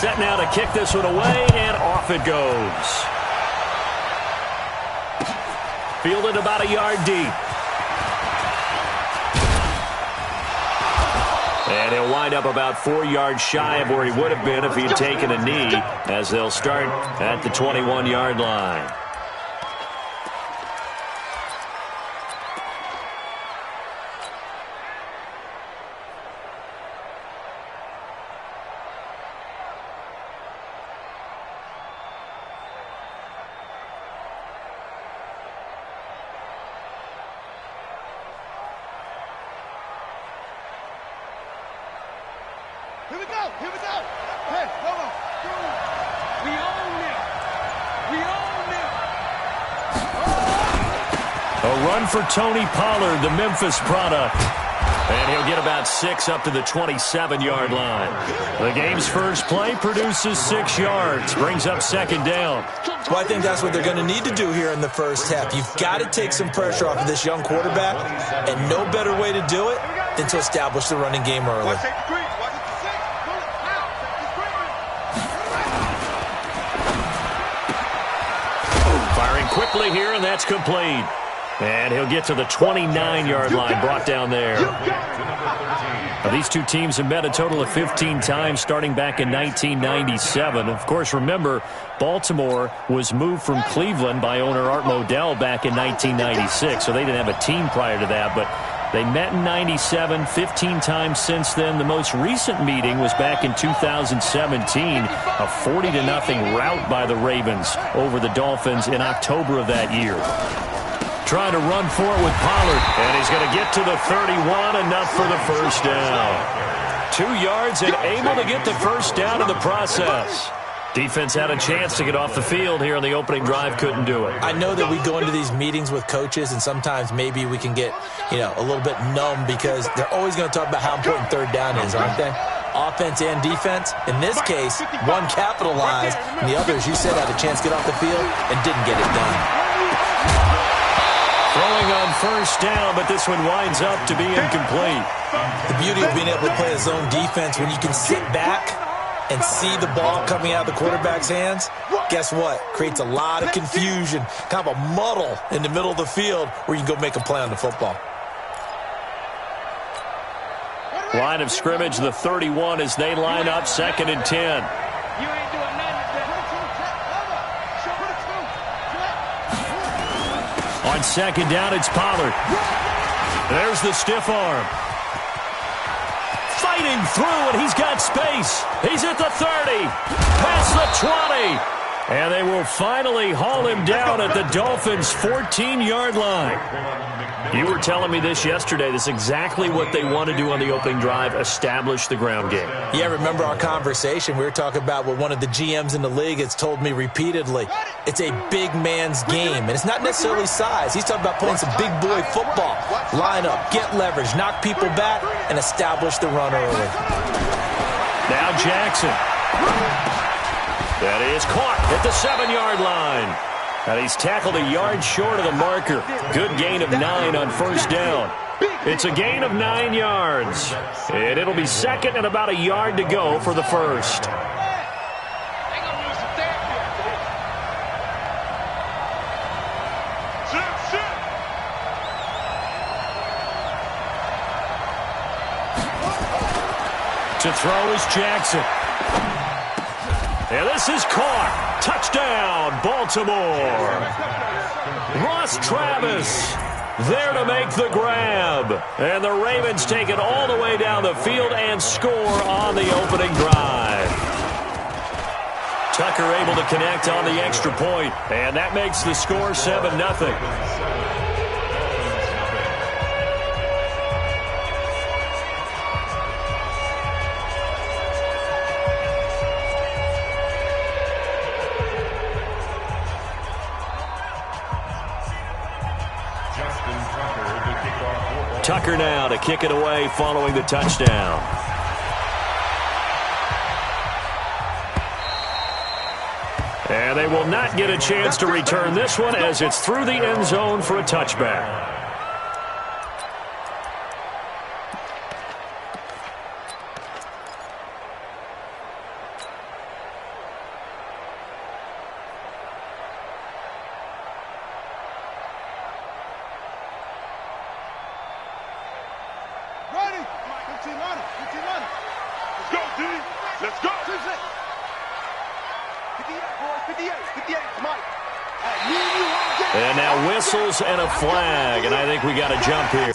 Set now to kick this one away, and off it goes. Fielded about a yard deep. And he'll wind up about 4 yards shy of where he would have been if he had taken a knee, as they'll start at the 21-yard line. Here we go. Hey, hold on. We own it. A run for Tony Pollard, the Memphis product. And he'll get about 6 up to the 27-yard line. The game's first play produces 6 yards, brings up second down. Well, I think that's what they're going to need to do here in the first half. You've got to take some pressure off of this young quarterback, and no better way to do it than to establish the running game early. Firing quickly here, and that's complete. And he'll get to the 29-yard line, brought down there. Now, these two teams have met a total of 15 times starting back in 1997. Of course, remember, Baltimore was moved from Cleveland by owner Art Modell back in 1996, so they didn't have a team prior to that, but they met in 97, 15 times since then. The most recent meeting was back in 2017, a 40-0 rout by the Ravens over the Dolphins in October of that year. Trying to run for it with Pollard, and he's going to get to the 31, enough for the first down. 2 yards and able to get the first down in the process. Defense had a chance to get off the field here on the opening drive, couldn't do it. I know that we go into these meetings with coaches, and sometimes maybe we can get, a little bit numb because they're always going to talk about how important third down is, aren't they? Offense and defense. In this case, one capitalized, and the other, as you said, had a chance to get off the field and didn't get it done. Throwing on first down, but this one winds up to be incomplete. The beauty of being able to play a zone defense, when you can sit back and see the ball coming out of the quarterback's hands, guess what? Creates a lot of confusion, kind of a muddle in the middle of the field where you can go make a play on the football. Line of scrimmage, the 31, as they line up, 2nd and 10. On second down, it's Pollard. There's the stiff arm. Fighting through, and he's got space. He's at the 30, past the 20. And they will finally haul him down at the Dolphins' 14-yard line. You were telling me this yesterday. This is exactly what they want to do on the opening drive, establish the ground game. Yeah, remember our conversation? We were talking about what one of the GMs in the league has told me repeatedly. It's a big man's game, and it's not necessarily size. He's talking about playing some big boy football. Line up, get leverage, knock people back, and establish the run early. Now Jackson. That is caught at the 7-yard line. And he's tackled a yard short of the marker. Good gain of 9 on first down. It's a gain of 9 yards. And it'll be second and about a yard to go for the first. To throw is Jackson. And this is caught. Touchdown, Baltimore. Ross Travis there to make the grab. And the Ravens take it all the way down the field and score on the opening drive. Tucker able to connect on the extra point, and that makes the score 7-0. Tucker now to kick it away following the touchdown. And they will not get a chance to return this one as it's through the end zone for a touchback. Let's go, D. Let's go. 58, boys. 58. Mike. And now whistles and a flag, and I think we got a jump here.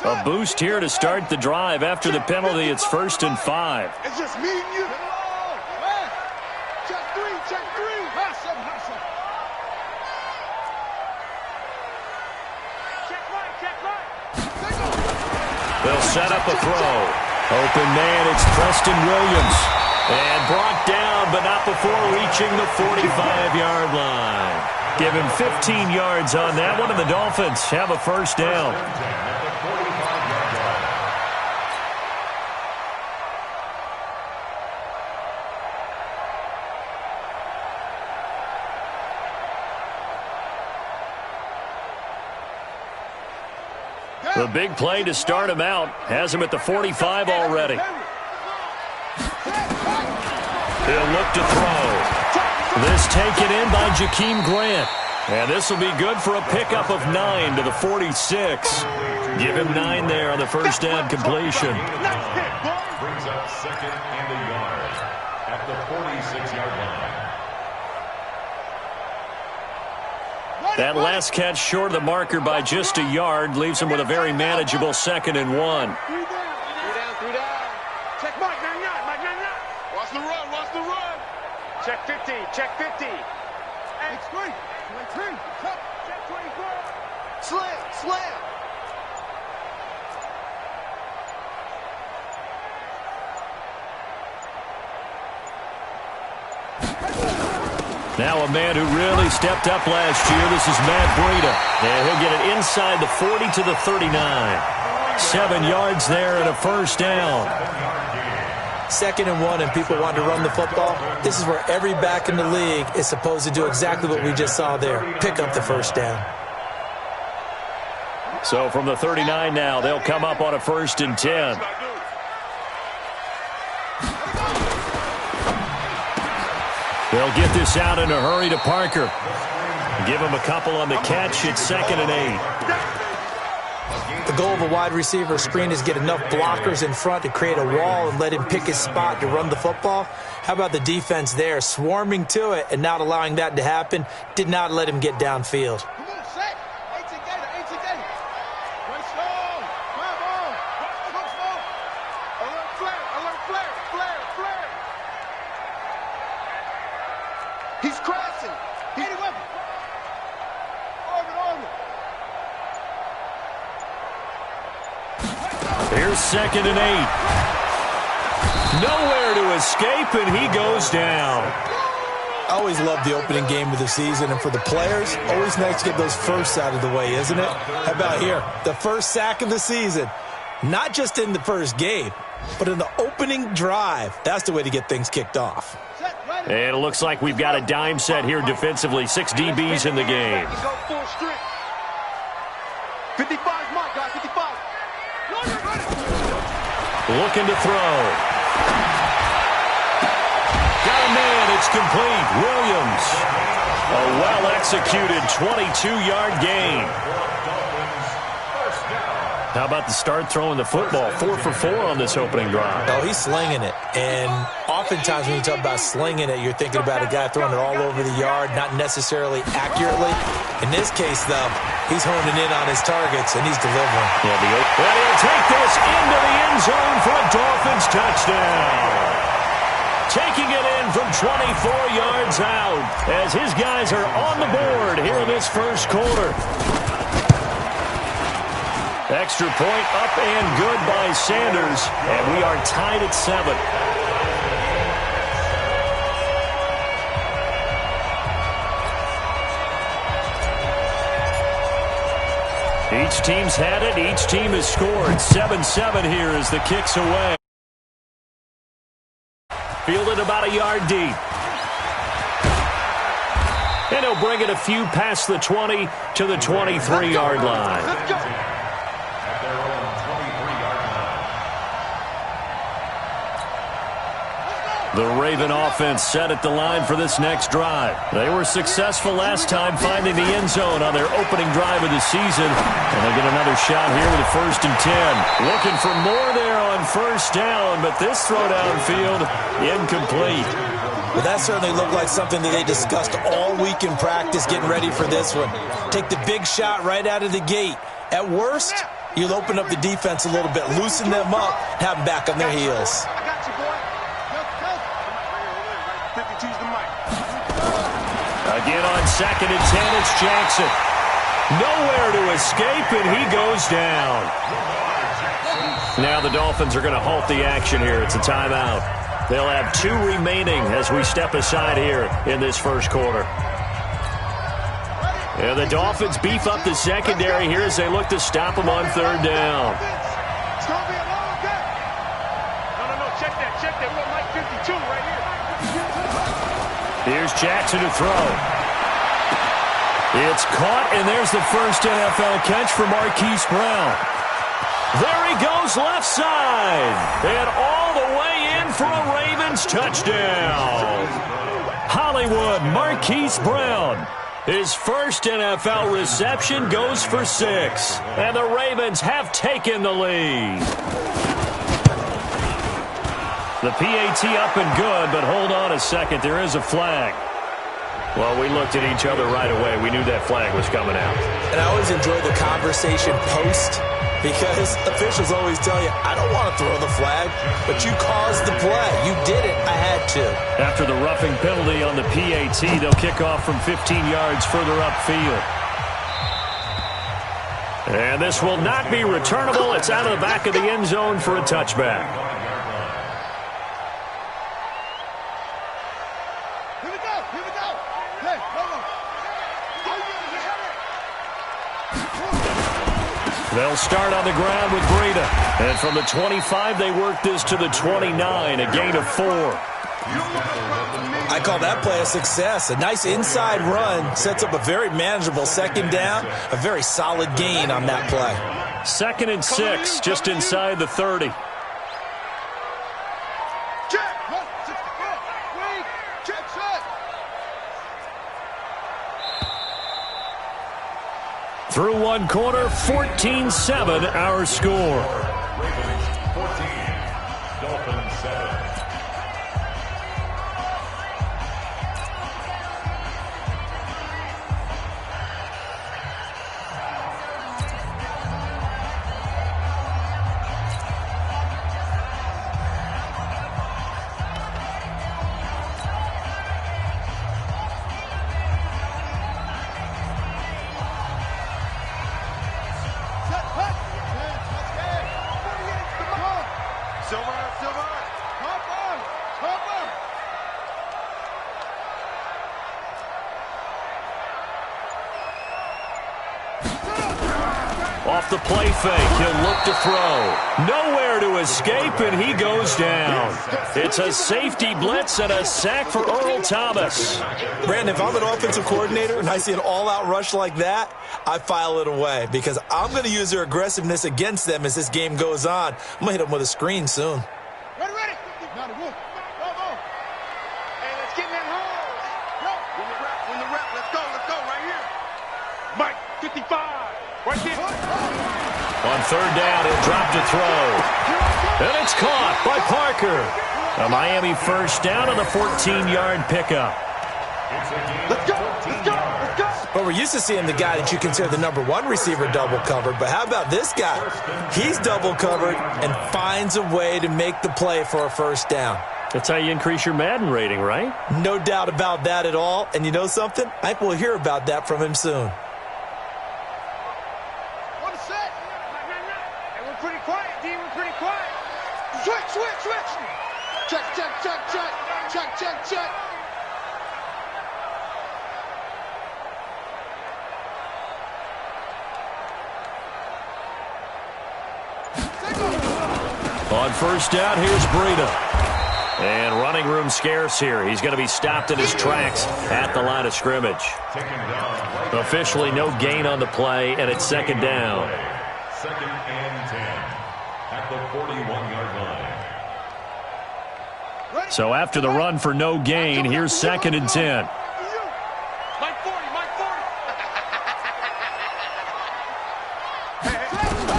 A boost here to start the drive. After the penalty, it's 1st and 5. It's just me and you. Check three. Hustle. Check right. They'll set up a throw. Open man, it's Preston Williams. And brought down, but not before reaching the 45-yard line. Give him 15 yards on that one, and the Dolphins have a first down. The big play to start him out has him at the 45 already. He'll look to throw. This taken in by Jakeem Grant. And this will be good for a pickup of 9 to the 46. Give him 9 there on the first down completion. Brings up 2nd and a yard at the 46-yard line. That last catch short of the marker by just a yard leaves him with a very manageable 2nd and 1. 3 down. Check Mike 9. Watch the run. Check 50. Check 3. Check 24. Slam. Now a man who really stepped up last year. This is Matt Breida. And he'll get it inside the 40 to the 39. 7 yards there and a first down. 2nd and 1 and people want to run the football. This is where every back in the league is supposed to do exactly what we just saw there. Pick up the first down. So from the 39 now, they'll come up on a 1st and 10. They'll get this out in a hurry to Parker. Give him a couple on the catch. It's 2nd and 8. The goal of a wide receiver screen is get enough blockers in front to create a wall and let him pick his spot to run the football. How about the defense there, swarming to it and not allowing that to happen? Did not let him get downfield. Come on, set. Eight together. One slow. Come on. Alert flare. He's crashing. Hit him up. Orbit. Here's 2nd and 8. Nowhere to escape, and he goes down. I always love the opening game of the season, and for the players, always nice to get those firsts out of the way, isn't it? How about here? The first sack of the season. Not just in the first game, but in the opening drive. That's the way to get things kicked off. Set, ready. And it looks like we've got a dime set here defensively. 6 DBs in the game. Go full strength. 55 mark, guys, 55. Looking to throw. Got a man, it's complete. Williams. A well-executed 22-yard gain. How about the start throwing the football? 4 for 4 on this opening drive. Oh, he's slinging it. And oftentimes when you talk about slinging it, you're thinking about a guy throwing it all over the yard, not necessarily accurately. In this case, though, he's honing in on his targets, and he's delivering. Yeah, and he'll take this into the end zone for a Dolphins touchdown. Taking it in from 24 yards out as his guys are on the board here in this first quarter. Extra point up and good by Sanders, and we are tied at 7. Each team's had it. Each team has scored. 7-7 here as the kick's away. Fielded about a yard deep. And he'll bring it a few past the 20 to the 23-yard line. Let's go. The Raven offense set at the line for this next drive. They were successful last time finding the end zone on their opening drive of the season. And they'll get another shot here with a 1st and 10. Looking for more there on 1st down, but this throw downfield, incomplete. Well, that certainly looked like something that they discussed all week in practice getting ready for this one. Take the big shot right out of the gate. At worst, you'll open up the defense a little bit, loosen them up, have them back on their heels. I got you, boy. Again on 2nd and 10, it's Jackson. Nowhere to escape, and he goes down. Now the Dolphins are going to halt the action here. It's a timeout. They'll have 2 remaining as we step aside here in this first quarter. And the Dolphins beef up the secondary here as they look to stop them on 3rd down. It's going to be a long game. No, check that. We're on Mike 52 right here. Here's Jackson to throw. It's caught, and there's the first NFL catch for Marquise Brown. There he goes left side. And all the way in for a Ravens touchdown. Hollywood, Marquise Brown. His first NFL reception goes for 6. And the Ravens have taken the lead. The PAT up and good, but hold on a second. There is a flag. Well, we looked at each other right away. We knew that flag was coming out. And I always enjoy the conversation post because officials always tell you, I don't want to throw the flag, but you caused the play. You did it. I had to. After the roughing penalty on the PAT, they'll kick off from 15 yards further upfield. And this will not be returnable. It's out of the back of the end zone for a touchback. They'll start on the ground with Breida. And from the 25, they work this to the 29, a gain of 4. I call that play a success. A nice inside run sets up a very manageable 2nd down, a very solid gain on that play. 2nd and 6, just inside the 30. Through 1 quarter, 14-7 our score. Ravens 14, Dolphins 7. Off the play fake, he'll look to throw. Nowhere to escape, and he goes down. It's a safety blitz and a sack for Earl Thomas. Brandon, if I'm an offensive coordinator and I see an all-out rush like that, I file it away because I'm going to use their aggressiveness against them as this game goes on. I'm going to hit them with a screen soon. Ready, ready. Now to go. Go, go. Hey, let's get in that hole. Go. Win the rep. Let's go right here. Mike, 55. Right there. On third down, he'll drop to throw. And it's caught by Parker. A Miami first down on the 14-yard pickup. Let's go. Let's go. Let's go. But we're used to seeing the guy that you consider the number one receiver double covered. But how about this guy? He's double covered and finds a way to make the play for a first down. That's how you increase your Madden rating, right? No doubt about that at all. And you know something? I think we'll hear about that from him soon. What a set. Hey, we're pretty quiet, D. We're pretty quiet. Switch. Check. On first down, here's Breida. And running room scarce here. He's going to be stopped in his tracks at the line of scrimmage. Officially no gain on the play, and it's second down. Second and 10 at the 41-yard line. So after the run for no gain, here's second and 10. Mike 40.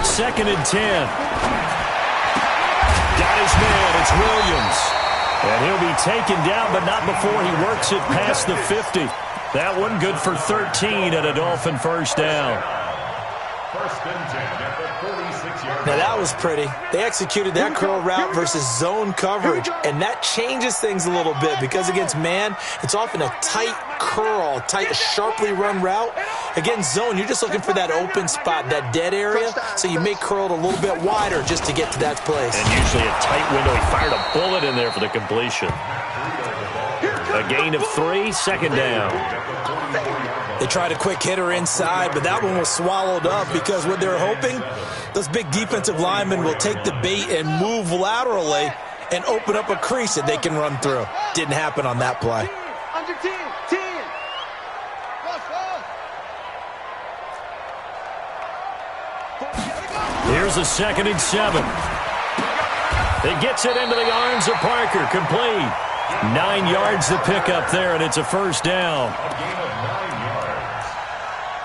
Second and 10. Got his man. It's Williams. And he'll be taken down, but not before he works it past the 50. That one good for 13 at a Dolphin first down. First and 10 at the 46-yard line. Now that was pretty. They executed that curl route versus zone coverage, and that changes things a little bit because against man, it's often a tight curl, tight, sharply run route. Against zone, you're just looking for that open spot, that dead area, so you may curl it a little bit wider just to get to that place. And usually a tight window. He fired a bullet in there for the completion. A gain of 3, second down. They tried a quick hitter inside, but that one was swallowed up because what they're hoping, those big defensive linemen will take the bait and move laterally and open up a crease that they can run through. Didn't happen on that play. Under 10. Here's a second and 7. It gets it into the arms of Parker. Complete. 9 yards to pick up there, and it's a first down. A gain of 9 yards.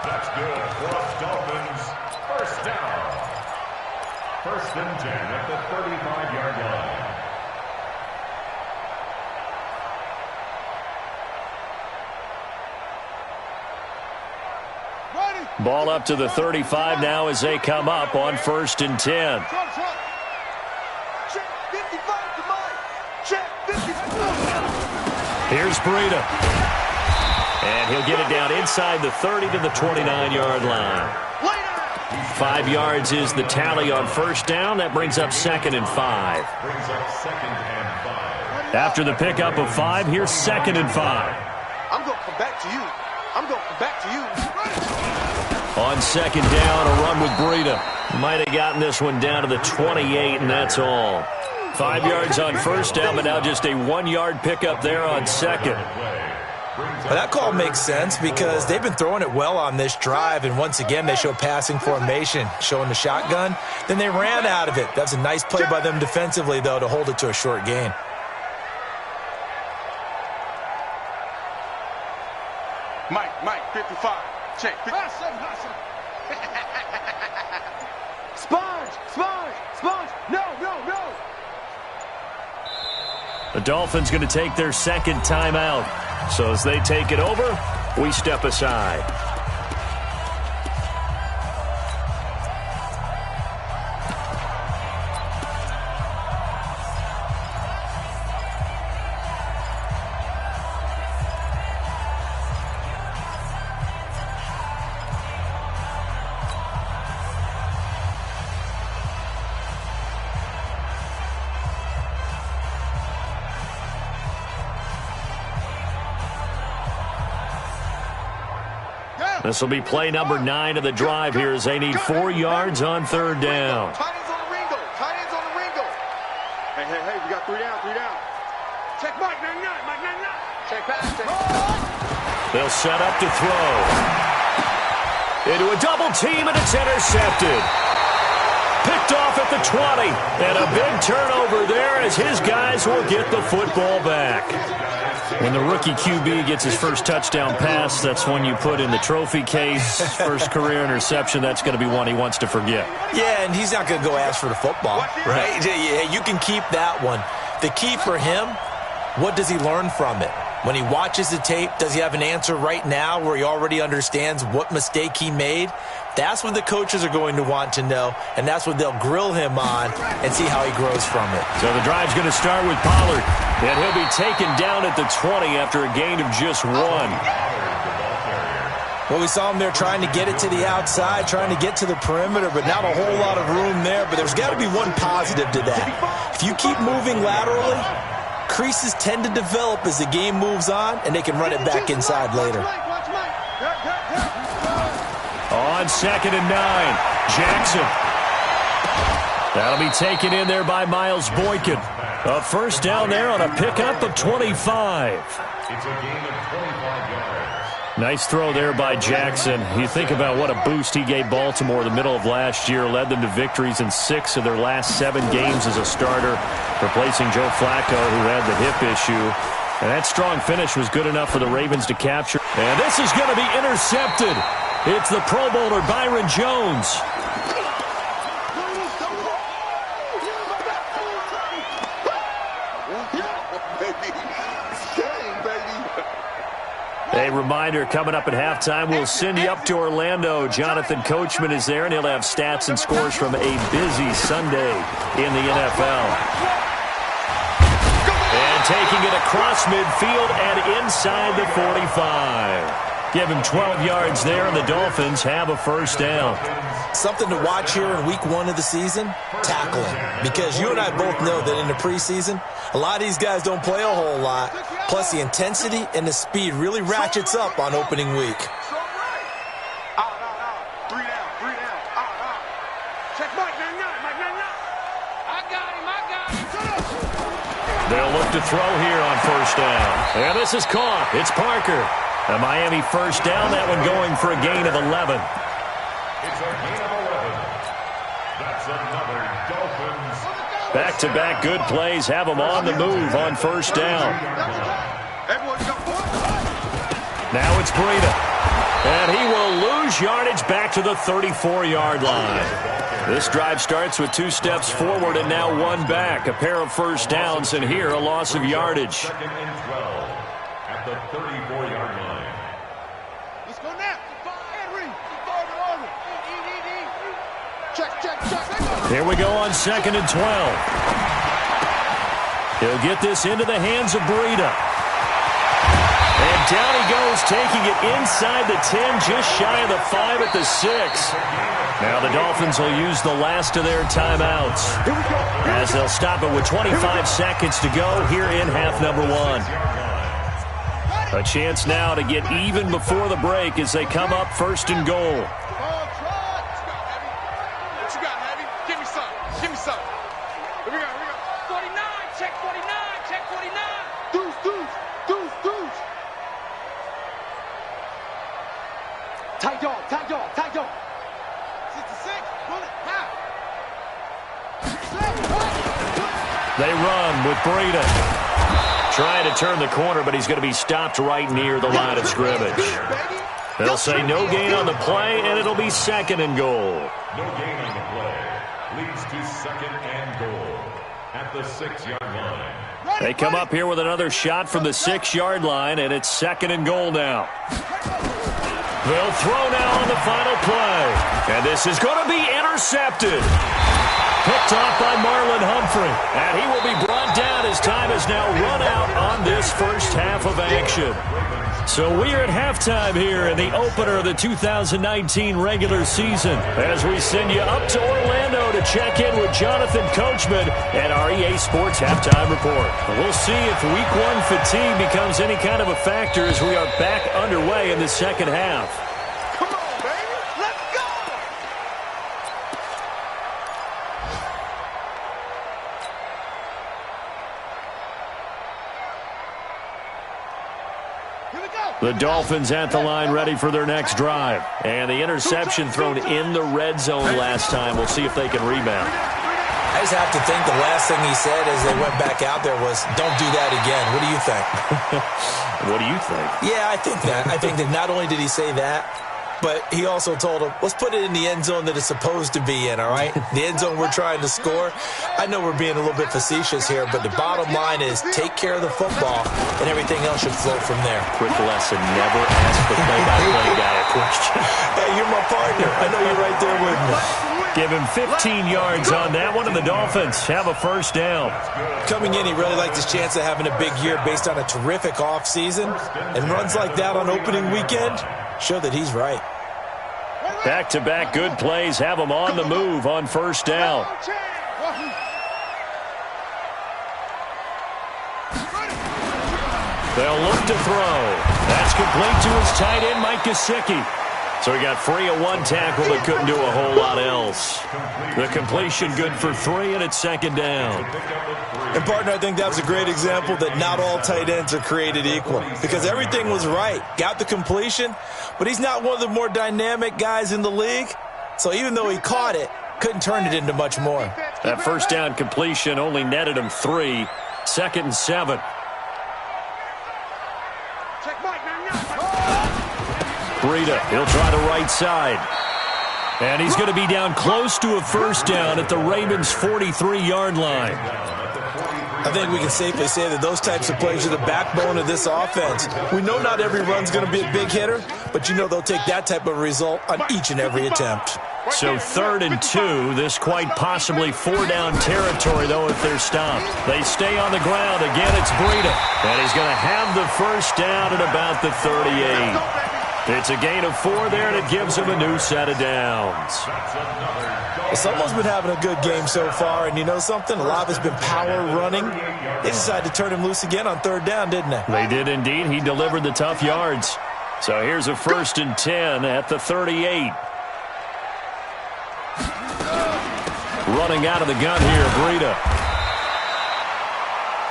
That's good for us Dolphins. First down. First and 10 at the 35-yard line. Ball up to the 35 now as they come up on first and 10. Check 55 to Mike. Check 55. Here's Breida. And he'll get it down inside the 30 to the 29-yard line. 5 yards is the tally on first down. That brings up second and 5. Brings up second and 5. After the pickup of 5, here's second and 5. I'm going to come back to you. On second down, a run with Breida. Might have gotten this one down to the 28, and that's all. 5 yards on first down, but now just a 1-yard pickup there on second. Well, that call makes sense because they've been throwing it well on this drive, and once again they show passing formation, showing the shotgun. Then they ran out of it. That's a nice play by them defensively, though, to hold it to a short gain. Mike, 55. Check. Sponge. No. The Dolphins going to take their second timeout. So as they take it over, we step aside. Go! This will be play number 9 of the drive here as they need 4 yards on third down. Tight ends on the Ringo. Tight ends on the Ringo. Hey, hey, hey, we got 3 down, 3 down. Check Mike 99, Mike 99. Check pass, check. They'll set up to throw. Into a double team, and it's intercepted. Picked off at the 20. And a big turnover there as his guys will get the football back. When the rookie QB gets his first touchdown pass, that's when you put in the trophy case. First career interception, that's going to be one he wants to forget. Yeah, and he's not going to go ask for the football, right? Yeah, you can keep that one. The key for him, what does he learn from it? When he watches the tape, does he have an answer right now where he already understands what mistake he made? That's what the coaches are going to want to know, and that's what they'll grill him on and see how he grows from it. So the drive's going to start with Pollard, and he'll be taken down at the 20 after a gain of just 1. Well, we saw him there trying to get it to the outside, trying to get to the perimeter, but not a whole lot of room there. But there's got to be one positive to that. If you keep moving laterally, creases tend to develop as the game moves on, and they can run it back inside later. On 2nd and 9, Jackson. That'll be taken in there by Miles Boykin. A first down there on a pickup of 25. It's a gain of 25 yards. Nice throw there by Jackson. You think about what a boost he gave Baltimore in the middle of last year, led them to victories in 6 of their last 7 games as a starter, replacing Joe Flacco, who had the hip issue. And that strong finish was good enough for the Ravens to capture. And this is going to be intercepted. It's the Pro Bowler Byron Jones. A reminder, coming up at halftime, we'll send you up to Orlando. Jonathan Coachman is there, and he'll have stats and scores from a busy Sunday in the NFL. And taking it across midfield and inside the 45. Give him 12 yards there, and the Dolphins have a first down. Something to watch here in week 1 of the season, tackling. Because you and I both know that in the preseason, a lot of these guys don't play a whole lot. Plus, the intensity and the speed really ratchets up on opening week. 3 down, 3 down. Check Mike 99, Mike 99. I got him. They'll look to throw here on first down. And this is caught. It's Parker. A Miami first down, that one going for a gain of 11. It's a gain of 11. That's another Dolphins. Back-to-back good plays have them on the move on first down. Now it's Breida. And he will lose yardage back to the 34-yard line. This drive starts with 2 steps forward and now 1 back. A pair of first downs, and here a loss of yardage. 2nd and 12 at the 34-yard line. Let's go now. Check. Here we go on 2nd and 12. He'll get this into the hands of Breida. And down he goes, taking it inside the 10, just shy of the 5 at the 6. Now the Dolphins will use the last of their timeouts, as they'll stop it with 25 seconds to go here in half number 1. A chance now to get even before the break as they come up 1st and goal. What you got, Heavy? Give me some. Here we go. 49, check 49. Deuce. Tight dog. 66, bullet, half. They run with Breida. Trying to turn the corner, but he's going to be stopped right near the line of scrimmage. They'll say no gain on the play, and it'll be 2nd and goal. No gain on the play. Leads to 2nd and goal at the 6-yard line. They come up here with another shot from the 6-yard line, and it's 2nd and goal now. They'll throw now on the final play. And this is going to be intercepted. Picked off by Marlon Humphrey. And he will be brought down as time has now run out on this first half of action. So we are at halftime here in the opener of the 2019 regular season as we send you up to Orlando to check in with Jonathan Coachman and our EA Sports Halftime Report. We'll see if Week 1 fatigue becomes any kind of a factor as we are back underway in the second half. The Dolphins at the line ready for their next drive. And the interception thrown in the red zone last time. We'll see if they can rebound. I just have to think the last thing he said as they went back out there was, don't do that again. What do you think? What do you think? Yeah, I think that. I think that not only did he say that, but he also told him, let's put it in the end zone that it's supposed to be in, all right? The end zone we're trying to score. I know we're being a little bit facetious here, but the bottom line is take care of the football, and everything else should flow from there. Quick lesson, never ask the play-by-play guy a question. Hey, you're my partner. I know you're right there with me. Give him 15 yards on that one, and the Dolphins have a first down. Coming in, he really liked his chance of having a big year based on a terrific offseason, and runs like that on opening weekend show that he's right. Back-to-back good plays have him on the move on first down. They'll look to throw. That's complete to his tight end, Mike Gesicki. So he got free of one tackle but couldn't do a whole lot else. The completion good for 3, and it's second down. And, partner, I think that was a great example that not all tight ends are created equal because everything was right. Got the completion, but he's not one of the more dynamic guys in the league. So even though he caught it, couldn't turn it into much more. That first down completion only netted him 3. Second and 7. Breida, he'll try the right side. And he's going to be down close to a first down at the Ravens' 43-yard line. I think we can safely say that those types of plays are the backbone of this offense. We know not every run's going to be a big hitter, but you know they'll take that type of result on each and every attempt. So 3rd and 2, this quite possibly 4-down territory, though, if they're stopped. They stay on the ground. Again, it's Breida. And he's going to have the first down at about the 38. It's a gain of 4 there, and it gives him a new set of downs. Well, someone's been having a good game so far, and you know something? A lot of it's been power running. They decided to turn him loose again on 3rd down, didn't they? They did indeed. He delivered the tough yards. So here's a 1st and 10 at the 38. Running out of the gun here, Breida.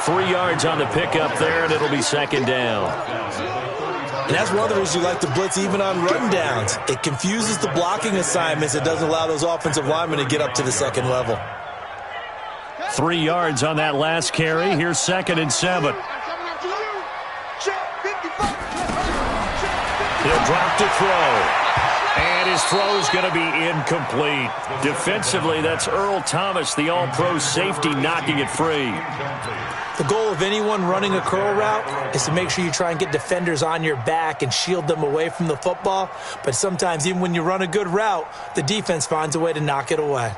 3 yards on the pickup there, and it'll be second down. And that's one of the reasons you like to blitz even on run downs. It confuses the blocking assignments. It doesn't allow those offensive linemen to get up to the second level. 3 yards on that last carry. Here's 2nd and 7. He'll drop to throw. And his throw is going to be incomplete. Defensively, that's Earl Thomas, the all-pro safety, knocking it free. The goal of anyone running a curl route is to make sure you try and get defenders on your back and shield them away from the football. But sometimes, even when you run a good route, the defense finds a way to knock it away.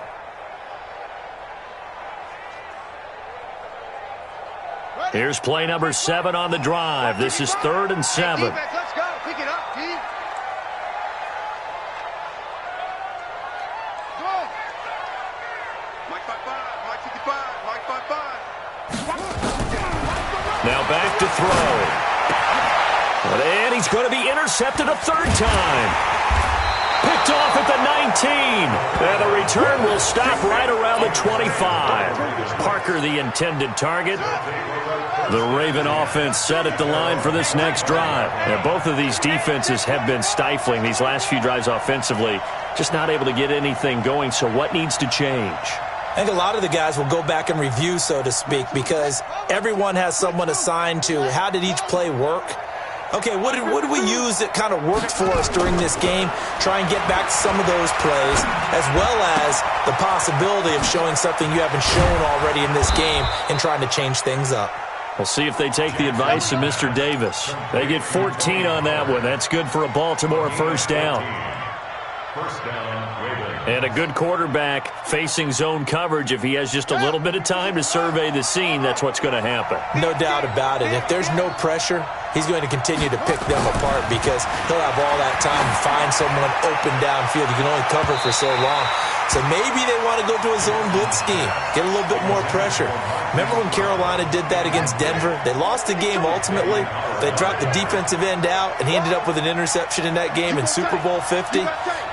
Here's play number 7 on the drive. This is 3rd and 7. Let's go. Pick it up, Steve. Mike 5-5, Mike 55, Mike 5-5. Now back to throw. And he's going to be intercepted a 3rd time. Picked off at the 19. And the return will stop right around the 25. Parker, the intended target. The Raven offense set at the line for this next drive. And both of these defenses have been stifling these last few drives offensively. Just not able to get anything going. So what needs to change? I think a lot of the guys will go back and review, so to speak, because everyone has someone assigned to how did each play work. Okay, what did we use that kind of worked for us during this game? Try and get back to some of those plays, as well as the possibility of showing something you haven't shown already in this game and trying to change things up. We'll see if they take the advice of Mr. Davis. They get 14 on that one. That's good for a Baltimore first down. And a good quarterback facing zone coverage. If he has just a little bit of time to survey the scene, that's what's going to happen. No doubt about it. If there's no pressure, he's going to continue to pick them apart because he'll have all that time to find someone open downfield. He can only cover for so long. So maybe they want to go to a zone blitz scheme, get a little bit more pressure. Remember when Carolina did that against Denver? They lost the game ultimately. They dropped the defensive end out, and he ended up with an interception in that game in Super Bowl 50.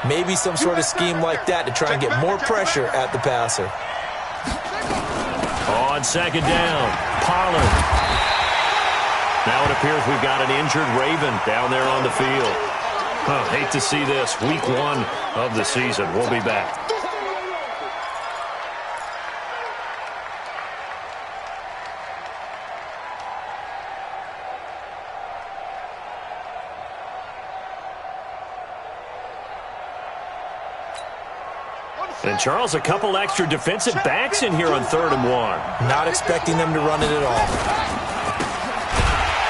Maybe some sort of scheme like that to try and get more pressure at the passer. On second down, Pollard. Now it appears we've got an injured Raven down there on the field. Hate to see this. Week 1 of the season. We'll be back. And, Charles, a couple extra defensive backs in here on 3rd and 1. Not expecting them to run it at all.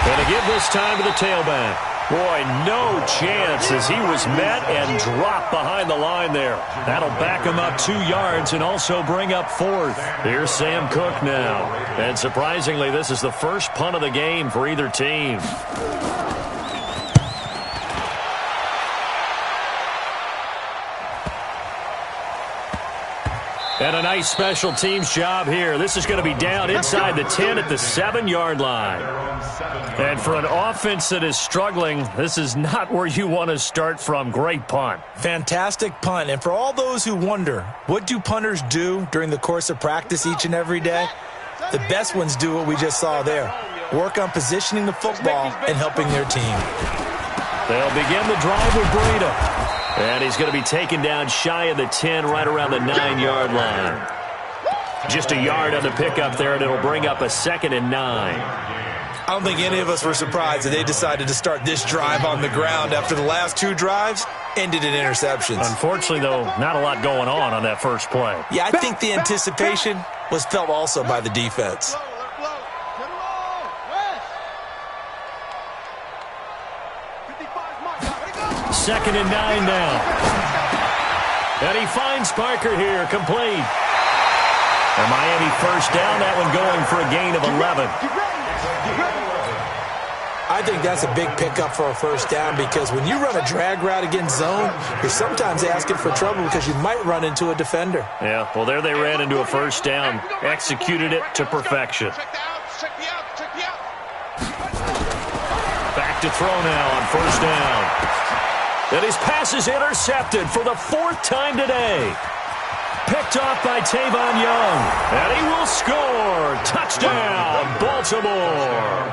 Going to give this time to the tailback. Boy, no chance as he was met and dropped behind the line there. That'll back him up 2 yards and also bring up 4th. Here's Sam Cook now. And surprisingly, this is the first punt of the game for either team. And a nice special teams job here. This is going to be down inside the 10 at the 7-yard line. And for an offense that is struggling, this is not where you want to start from. Great punt. Fantastic punt. And for all those who wonder, what do punters do during the course of practice each and every day? The best ones do what we just saw there. Work on positioning the football and helping their team. They'll begin the drive with Breida. And he's going to be taken down shy of the 10, right around the 9-yard line. Just a yard on the pickup there, and it'll bring up a 2nd and 9. I don't think any of us were surprised that they decided to start this drive on the ground after the last 2 drives ended in interceptions. Unfortunately, though, not a lot going on that first play. Yeah, I think the anticipation was felt also by the defense. 2nd and 9 now. And he finds Parker here, complete. And Miami first down, that one going for a gain of 11. I think that's a big pickup for a first down because when you run a drag route against zone, you're sometimes asking for trouble because you might run into a defender. Yeah, well, there they ran into a first down, executed it to perfection. Back to throw now on first down. And his pass is intercepted for the 4th time today. Picked off by Tavon Young. And he will score. Touchdown, Baltimore.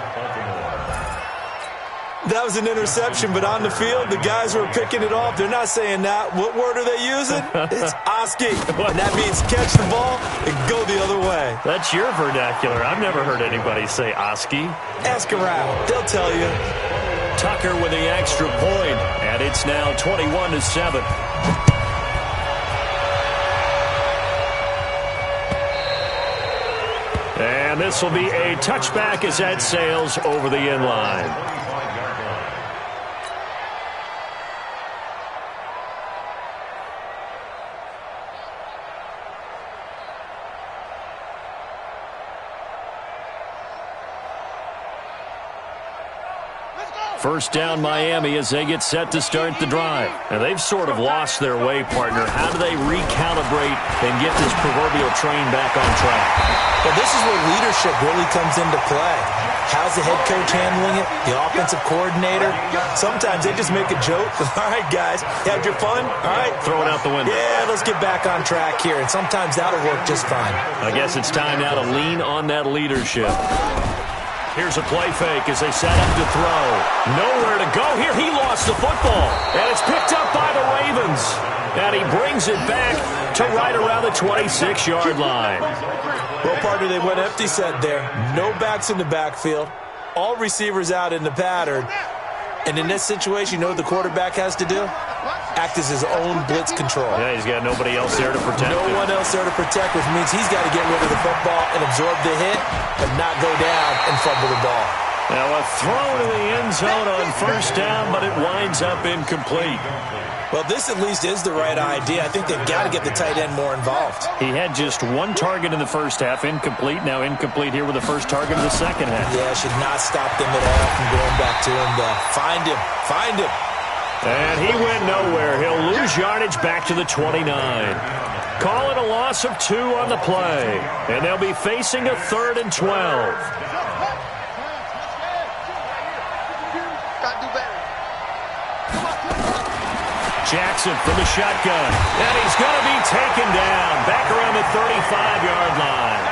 That was an interception, but on the field, the guys who are picking it off, they're not saying that. What word are they using? It's Oski. And that means catch the ball and go the other way. That's your vernacular. I've never heard anybody say Oski. Ask around. They'll tell you. Tucker with the extra point, and it's now 21-7. And this will be a touchback as that sails over the end line. First down, Miami, as they get set to start the drive. And they've sort of lost their way, partner. How do they recalibrate and get this proverbial train back on track? Well, this is where leadership really comes into play. How's the head coach handling it? The offensive coordinator? Sometimes they just make a joke. All right, guys, had your fun? All right. Throw it out the window. Yeah, let's get back on track here. And sometimes that'll work just fine. I guess it's time now to lean on that leadership. Here's a play fake as they set up to throw. Nowhere to go here. He lost the football. And it's picked up by the Ravens. And he brings it back to right around the 26-yard line. Well, partner, they went empty set there. No backs in the backfield. All receivers out in the pattern. And in this situation, you know what the quarterback has to do? Act as his own blitz control. Yeah, he's got nobody else there to protect him. No one else there to protect, which means he's got to get rid of the football and absorb the hit, but not go down and fumble the ball. Now a throw to the end zone on first down, but it winds up incomplete. Well, this at least is the right idea. I think they've got to get the tight end more involved. He had just one target in the first half, incomplete. Now incomplete here with the first target of the second half. Yeah, should not stop them at all from going back to him. Find him. Find him. And he went nowhere. He'll lose yardage back to the 29. Call it a loss of 2 on the play. And they'll be facing a 3rd and 12. Jackson from the shotgun. And he's going to be taken down back around the 35-yard line.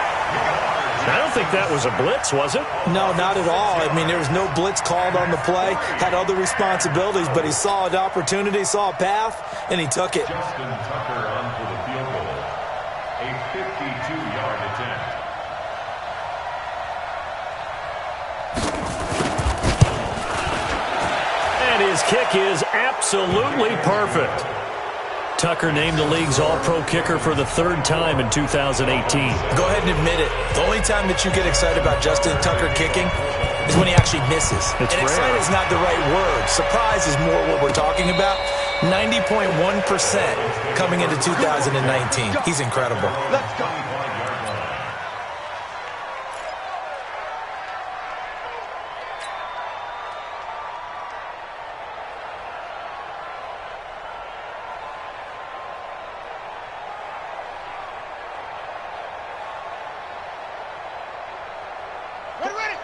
I don't think that was a blitz, was it? No, not at all. I mean, there was no blitz called on the play. Had other responsibilities, but he saw an opportunity, saw a path, and he took it. Justin Tucker on for the field goal. A 52-yard attempt. And his kick is absolutely perfect. Tucker named the league's all-pro kicker for the third time in 2018. Go ahead and admit it. The only time that you get excited about Justin Tucker kicking is when he actually misses. It's and rare. excited is not the right word. Surprise is more what we're talking about. 90.1% coming into 2019. He's incredible. Let's go.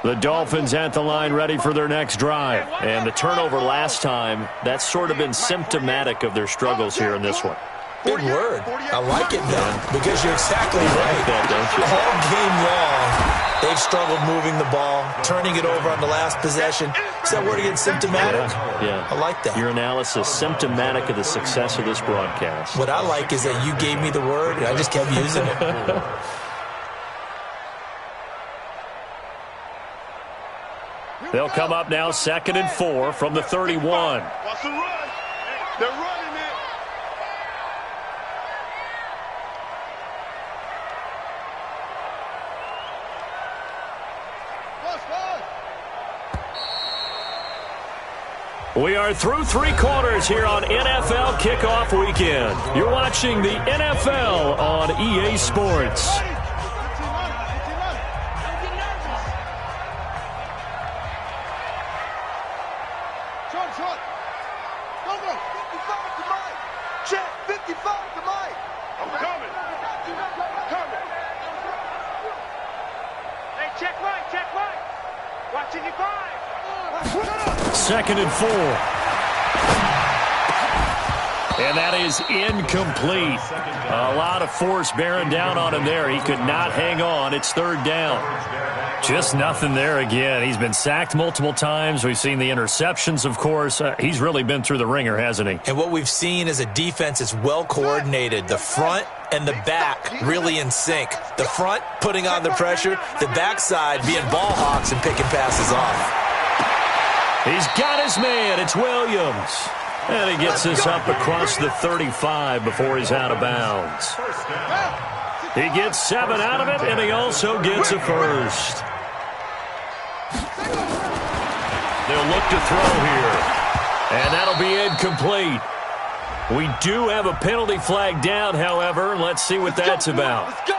The Dolphins at the line ready for their next drive. And the turnover last time, that's sort of been symptomatic of their struggles here in this one. Big word. I like it, though, because you're exactly right. That, don't you? All game long, they've struggled moving the ball, turning it over on the last possession. Is that word again, symptomatic? Yeah. I like that. Your analysis, symptomatic of the success of this broadcast. What I like is that you gave me the word, and I just kept using it. They'll come up now 2nd and 4 from the 31. Watch the run. They're running it. We are through 3 quarters here on NFL Kickoff Weekend. You're watching the NFL on EA Sports. Short. Go. 55 to Mike. Check. 55 to Mike. I'm coming. Hey, check right. Watching you 5. 2nd and 4. And that is incomplete. A lot of force bearing down on him there. He could not hang on. It's 3rd down. Just nothing there again. He's been sacked multiple times. We've seen the interceptions, of course. He's really been through the ringer, hasn't he? And what we've seen is a defense that's well coordinated. The front and the back really in sync. The front putting on the pressure, the backside being ball hawks and picking passes off. He's got his man. It's Williams. And he gets this up across the 35 before he's out of bounds. He gets 7 out of it, and he also gets a first. They'll look to throw here. And that'll be incomplete. We do have a penalty flag down, however. Let's see what that's about. Let's go.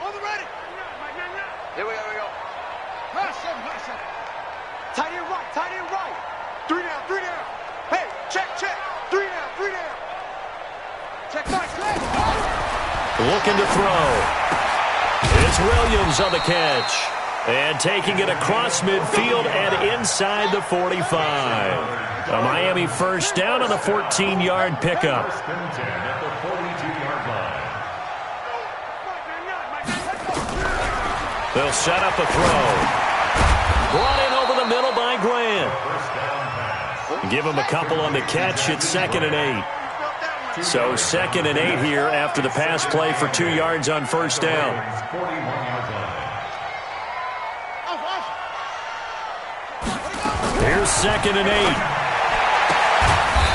On the ready. Here we go. High seven. Tight end right. 3 down. Hey, check. 3 down. Check right. Looking to throw. It's Williams on the catch. And taking it across midfield and inside the 45. A Miami first down on a 14-yard pickup. 1st and 10 at the 42-yard line. They'll set up a throw. Brought in over the middle by Grant. First down pass. Give him a couple on the catch. It's 2nd and 8. So 2nd and 8 here after the pass play for 2 yards on first down. 41-yard line. Here's 2nd and 8.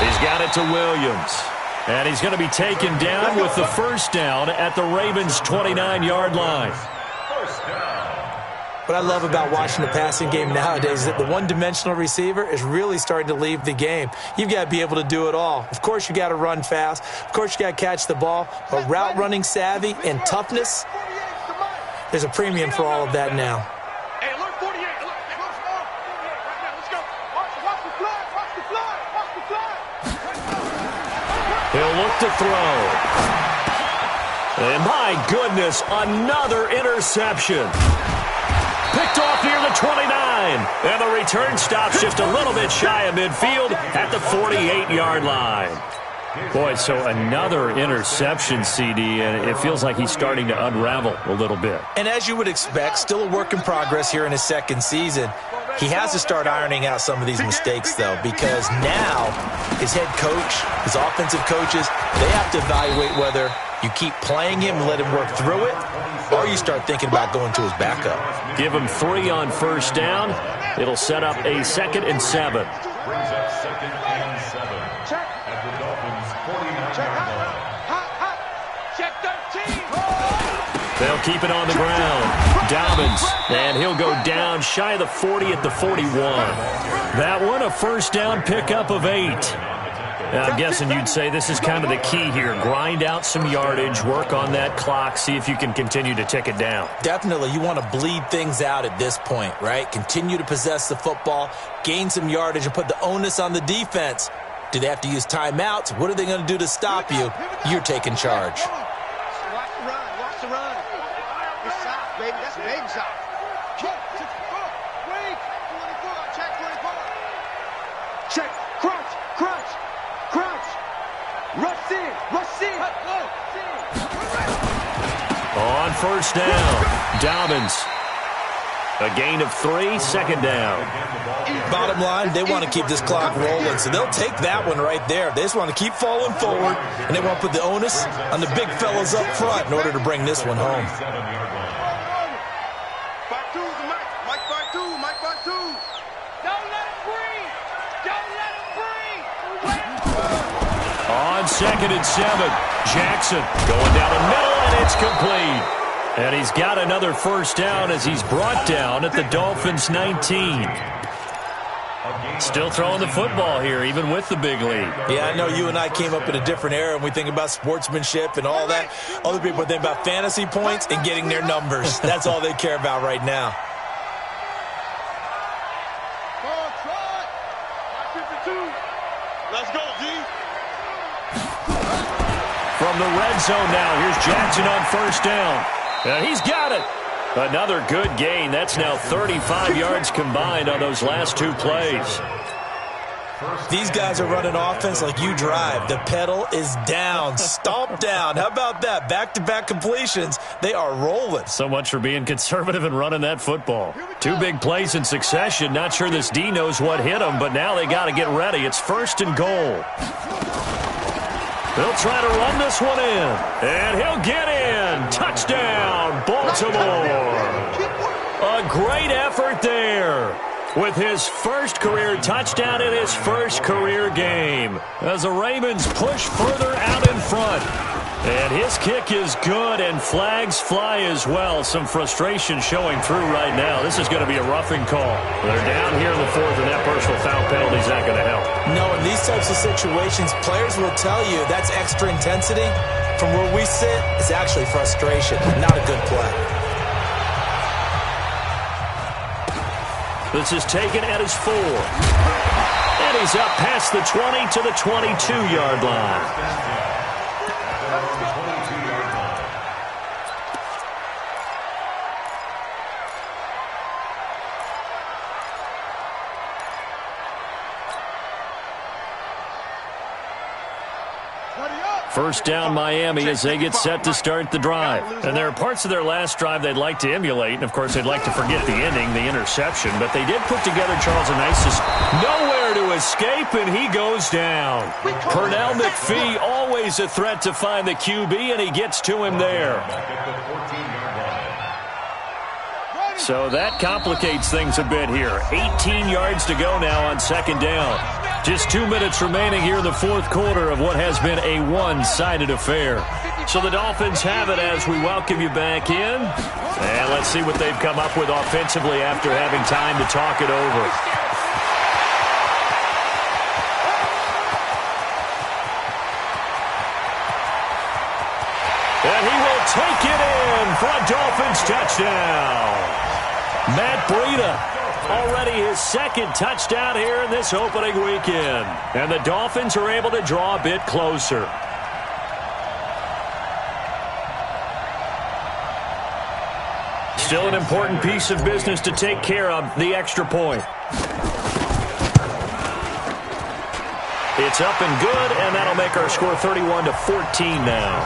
He's got it to Williams. And he's going to be taken down with the first down at the Ravens' 29-yard line. First down. What I love about watching the passing game nowadays is that the one-dimensional receiver is really starting to leave the game. You've got to be able to do it all. Of course, you got to run fast. Of course, you got to catch the ball. But route running savvy and toughness, there's a premium for all of that now. Hey, alert 48. Alert. Right now, let's go. Watch the fly. He'll look to throw. And my goodness, another interception. picked off near the 29. And the return stops just a little bit shy of midfield at the 48-yard line. Boy, so another interception, CD, and it feels like he's starting to unravel a little bit. And as you would expect, still a work in progress here in his second season. He has to start ironing out some of these mistakes, though, because now his head coach, his offensive coaches, they have to evaluate whether you keep playing him and let him work through it, or you start thinking about going to his backup. Give him 3 on first down. It'll set up a 2nd and 7. Brings up 2nd and 7 at the Dolphins' 49-yard line. Check 13. They'll keep it on the ground. Dobbins, and he'll go down shy of the 40 at the 41. That one, a first down pickup of 8. I'm guessing you'd say this is kind of the key here. Grind out some yardage, work on that clock, see if you can continue to tick it down. Definitely, you want to bleed things out at this point, right? Continue to possess the football, gain some yardage, and put the onus on the defense. Do they have to use timeouts? What are they going to do to stop you? You're taking charge. Watch the run. Watch the run. Good shot, baby. That's a baby shot. Wait. 24. Check 24. Check. Crunch. Crunch. Crunch. Rush in. Rush in. On first down, Dobbins. A gain of 3, 2nd down. Bottom line, they want to keep this clock rolling, so they'll take that one right there. They just want to keep falling forward, and they want to put the onus on the big fellas up front in order to bring this one home. 5-2's the Mike. Mike 5-2. Mike 5-2. Don't let him breathe. Don't let him breathe. On 2nd and 7, Jackson going down the middle, and it's complete. And he's got another first down as he's brought down at the Dolphins' 19. Still throwing the football here, even with the big lead. Yeah, I know you and I came up in a different era, and we think about sportsmanship and all that. Other people think about fantasy points and getting their numbers. That's all they care about right now. Let's go, D. From the red zone now, here's Jackson on first down. And he's got it. Another good gain. That's now 35 yards combined on those last 2 plays. These guys are running offense like you drive. The pedal is down, stomp down. How about that? Back-to-back completions. They are rolling. So much for being conservative and running that football. 2 big plays in succession. Not sure this D knows what hit him, but now they got to get ready. It's 1st and goal. They'll try to run this one in, and he'll get in. Touchdown, Baltimore. A great effort there with his first career touchdown in his first career game as the Ravens push further out in front. And his kick is good, and flags fly as well. Some frustration showing through right now. This is going to be a roughing call. They're down here in the 4th, and that personal foul penalty is not going to help. No, in these types of situations, players will tell you that's extra intensity. From where we sit, it's actually frustration, not a good play. This is taken at his 4. And he's up past the 20 to the 22-yard line. First down Miami as they get set to start the drive. And there are parts of their last drive they'd like to emulate. And, of course, they'd like to forget the ending, the interception. But they did put together, Charles, a nice nowhere to escape, and he goes down. Pernell McPhee, always a threat to find the QB, and he gets to him there. So that complicates things a bit here. 18 yards to go now on 2nd down. Just 2 minutes remaining here in the 4th quarter of what has been a one-sided affair. So the Dolphins have it as we welcome you back in. And let's see what they've come up with offensively after having time to talk it over. And he will take it in for a Dolphins touchdown. Matt Breida. Already his 2nd touchdown here in this opening weekend. And the Dolphins are able to draw a bit closer. Still an important piece of business to take care of, the extra point. It's up and good, and that'll make our score 31-14 now.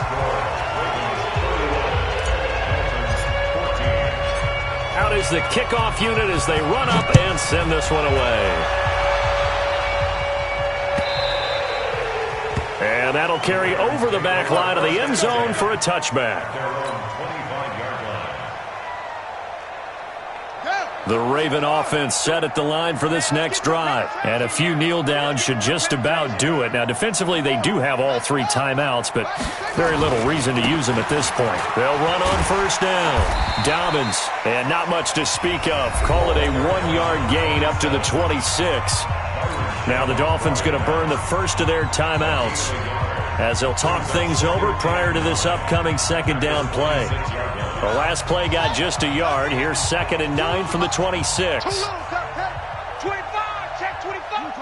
Out is the kickoff unit as they run up and send this one away. And that'll carry over the back line of the end zone for a touchback. The Raven offense set at the line for this next drive. And a few kneel downs should just about do it. Now, defensively, they do have all 3 timeouts, but very little reason to use them at this point. They'll run on first down. Dobbins, and not much to speak of. Call it a 1-yard gain up to the 26. Now the Dolphins going to burn the first of their timeouts as they'll talk things over prior to this upcoming second down play. The last play got just a yard. Here's 2nd and 9 from the 26. 25, check 25.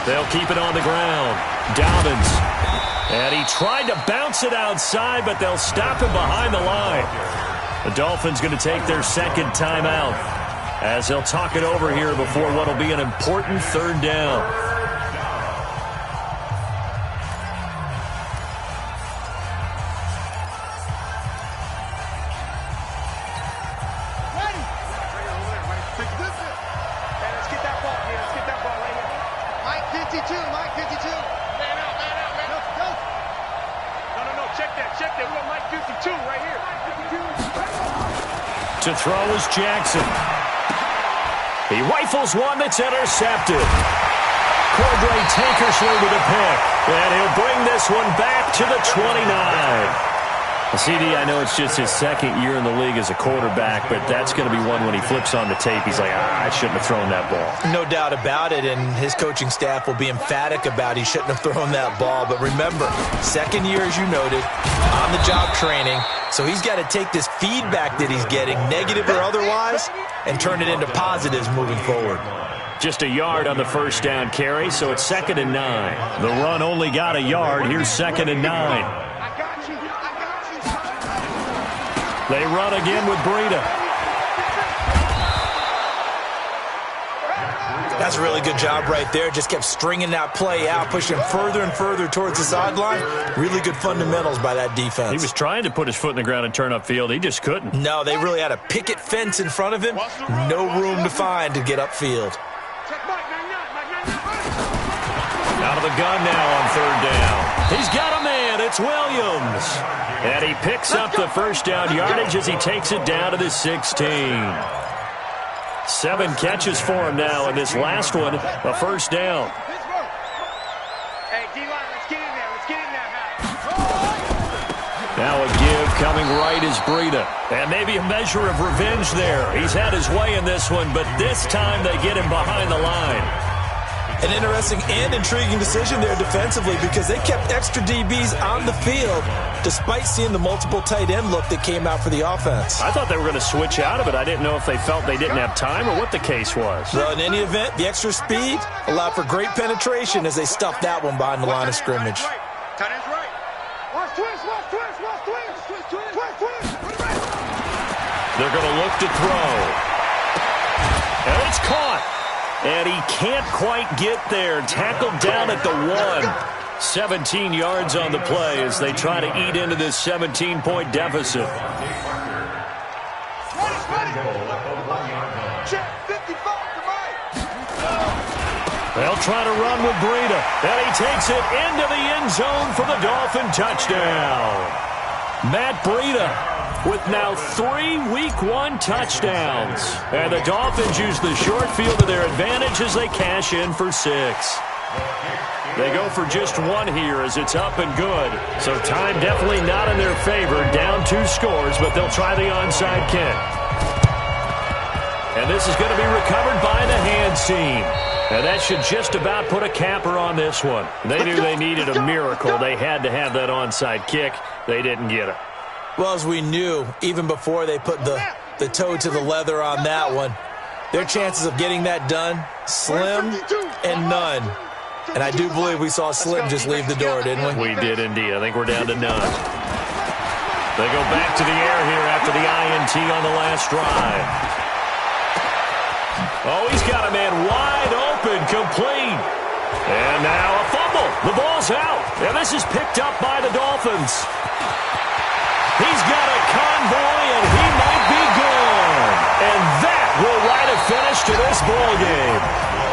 They'll keep it on the ground. Dobbins. And he tried to bounce it outside, but they'll stop him behind the line. The Dolphins going to take their second timeout as they'll talk it over here before what will be an important 3rd down. To throw is Jackson. He rifles one that's intercepted. Cordray Tankersley with a pick. And he'll bring this one back to the 29. CD, I know it's just his 2nd year in the league as a quarterback, but that's going to be one when he flips on the tape. He's like, I shouldn't have thrown that ball. No doubt about it, and his coaching staff will be emphatic about he shouldn't have thrown that ball. But remember, 2nd year, as you noted, on-the-job training. So he's got to take this feedback that he's getting, negative or otherwise, and turn it into positives moving forward. Just a yard on the first down carry, so it's 2nd and 9. The run only got a yard. Here's 2nd and 9. They run again with Breida. That's a really good job right there. Just kept stringing that play out, pushing further and further towards the sideline. Really good fundamentals by that defense. He was trying to put his foot in the ground and turn upfield. He just couldn't. No, they really had a picket fence in front of him. No room to find to get upfield. Out of the gun now on 3rd down. He's got a man. It's Williams. And he picks up the first down yardage as he takes it down to the 16. 7 catches for him now, and this last one, a first down. Hey, D-line, let's get in there. Let's get in there now. Now a give coming right is Breida. And maybe a measure of revenge there. He's had his way in this one, but this time they get him behind the line. An interesting and intriguing decision there defensively because they kept extra DBs on the field despite seeing the multiple tight end look that came out for the offense. I thought they were going to switch out of it. I didn't know if they felt they didn't have time or what the case was. Well, in any event, the extra speed allowed for great penetration as they stuffed that one behind the line of scrimmage. Tight end's right. Watch twist, watch twist, watch twist. Twist, twist. They're going to look to throw. And it's caught. And he can't quite get there. Tackled down at the 1. 17 yards on the play as they try to eat into this 17-point deficit. They'll try to run with Breida. And he takes it into the end zone for the Dolphin touchdown. Matt Breida with now 3 Week 1 touchdowns. And the Dolphins use the short field to their advantage as they cash in for 6. They go for just 1 here as it's up and good. So time definitely not in their favor. Down 2 scores, but they'll try the onside kick. And this is going to be recovered by the hands team. And that should just about put a capper on this one. They knew they needed a miracle. They had to have that onside kick. They didn't get it. Well, as we knew, even before they put the toe to the leather on that one, their chances of getting that done, slim and none. And I do believe we saw Slim just leave the door, didn't we? We did indeed. I think we're down to none. They go back to the air here after the INT on the last drive. Oh, he's got a man wide open, complete. And now a fumble. The ball's out. And this is picked up by the Dolphins. He's got a convoy, and he might be gone. And that will write a finish to this ball game.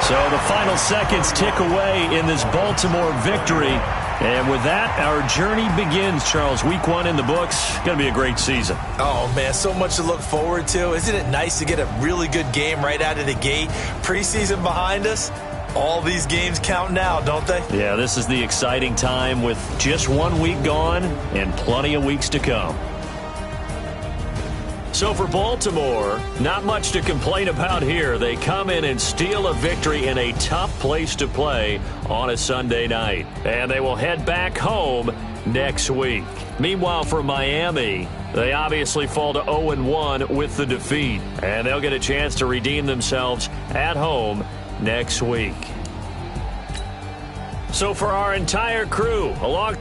So the final seconds tick away in this Baltimore victory. And with that, our journey begins, Charles. Week 1 in the books. Going to be a great season. Oh, man, so much to look forward to. Isn't it nice to get a really good game right out of the gate? Preseason behind us. All these games count now, don't they? Yeah, this is the exciting time with just 1 week gone and plenty of weeks to come. So for Baltimore, not much to complain about here. They come in and steal a victory in a tough place to play on a Sunday night. And they will head back home next week. Meanwhile, for Miami, they obviously fall to 0-1 with the defeat. And they'll get a chance to redeem themselves at home next week. So for our entire crew, along